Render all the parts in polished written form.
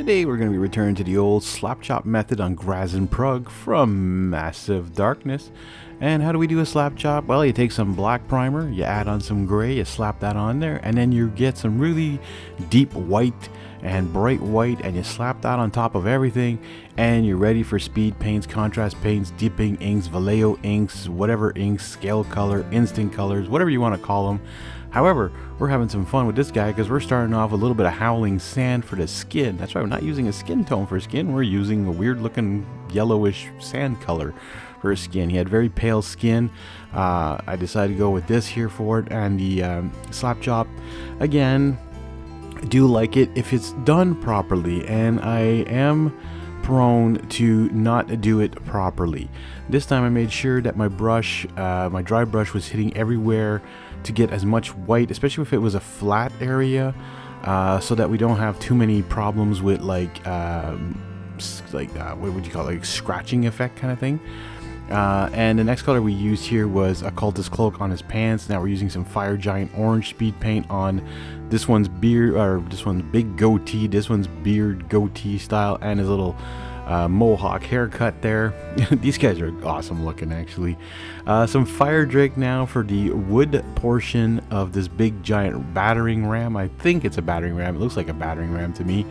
Today we're going to be returning to the old slap chop method on Graz and Prug from Massive Darkness. And how do we do a slap chop? Well, you take some black primer, you add on some gray, you slap that on there, and then you get some really deep white and bright white, and you slap that on top of everything, and you're ready for speed paints, contrast paints, dipping inks, Vallejo inks, whatever inks, scale color, instant colors, whatever you want to call them. However, we're having some fun with this guy because we're starting off with a little bit of howling sand for the skin. That's right, we're not using a skin tone for skin, we're using a weird looking yellowish sand color for his skin. He had very pale skin. I decided to go with this here for it, and the slap chop, again, I do like it if it's done properly, and I am prone to not do it properly. This time I made sure that my brush, my dry brush, was hitting everywhere to get as much white, especially if it was a flat area, so that we don't have too many problems with what would you call it, like scratching effect kind of thing. And the next color we used here was a cultist cloak on his pants. Now we're using some fire giant orange speed paint on this one's beard, or this one's big goatee, this one's beard goatee style, and his little mohawk haircut there. These guys are awesome looking, actually. Some fire drake now for the wood portion of this big giant battering ram. I think it's a battering ram. It looks like a battering ram to me.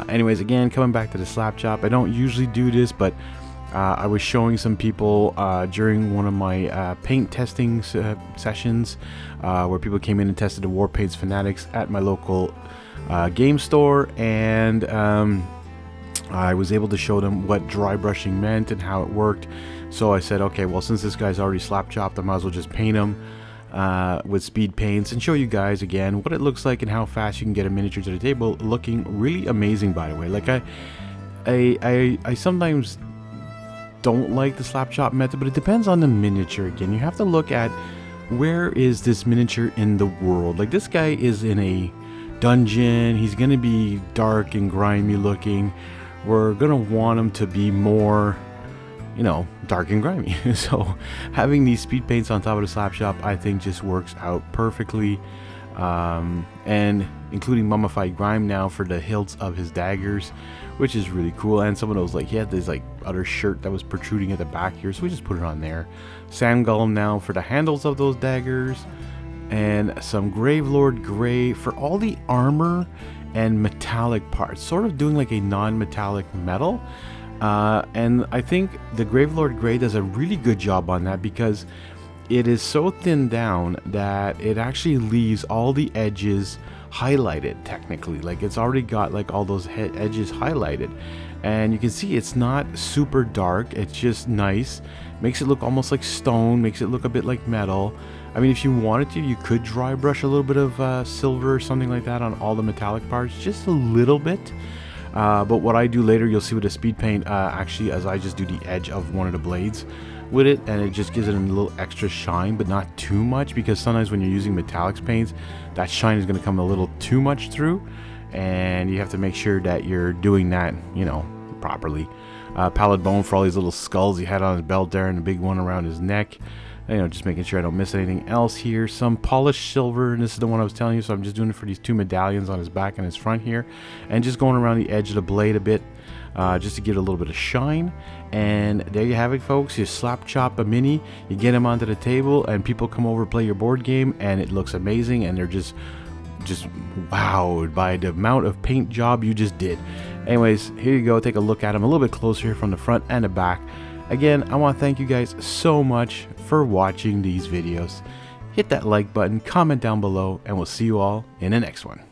Anyways, again, coming back to the slap chop, I don't usually do this, but I was showing some people during one of my paint testing sessions where people came in and tested the War Paints Fanatics at my local game store, and I was able to show them what dry brushing meant and how it worked. So I said, okay, well, since this guy's already slap chopped, I might as well just paint him with speed paints and show you guys again what it looks like and how fast you can get a miniature to the table looking really amazing, by the way. Like I sometimes don't like the slap chop method, but it depends on the miniature. Again, you have to look at where is this miniature in the world. Like, this guy is in a dungeon, he's gonna be dark and grimy looking. We're gonna want him to be more, you know, dark and grimy. So having these speed paints on top of the slap chop, I think, just works out perfectly. And including mummified grime now for the hilts of his daggers, which is really cool. And some of those, like, he had this like other shirt that was protruding at the back here, so we just put it on there. Sand golem now for the handles of those daggers, and some Gravelord gray for all the armor and metallic parts, sort of doing like a non-metallic metal. And I think the Gravelord gray does a really good job on that because it is so thinned down that it actually leaves all the edges highlighted technically. Like, it's already got like all those edges highlighted, and you can see it's not super dark, it's just nice, makes it look almost like stone, makes it look a bit like metal. I mean, if you wanted to, you could dry brush a little bit of silver or something like that on all the metallic parts, just a little bit. But what I do later, you'll see with the speed paint, actually, as I just do the edge of one of the blades with it, and it just gives it a little extra shine, but not too much, because sometimes when you're using metallics paints, that shine is going to come a little too much through, and you have to make sure that you're doing that, you know, properly. Pallid bone for all these little skulls he had on his belt there, and the big one around his neck. You know, just making sure I don't miss anything else here. Some polished silver, and this is the one I was telling you, so I'm just doing it for these two medallions on his back and his front here, and just going around the edge of the blade a bit, just to give it a little bit of shine. And there you have it, folks. You slap chop a mini, you get him onto the table, and people come over, play your board game, and it looks amazing, and they're just wowed by the amount of paint job you just did. Anyways, here you go. Take a look at him a little bit closer here from the front and the back. Again, I want to thank you guys so much for watching these videos. Hit that like button, comment down below, and we'll see you all in the next one.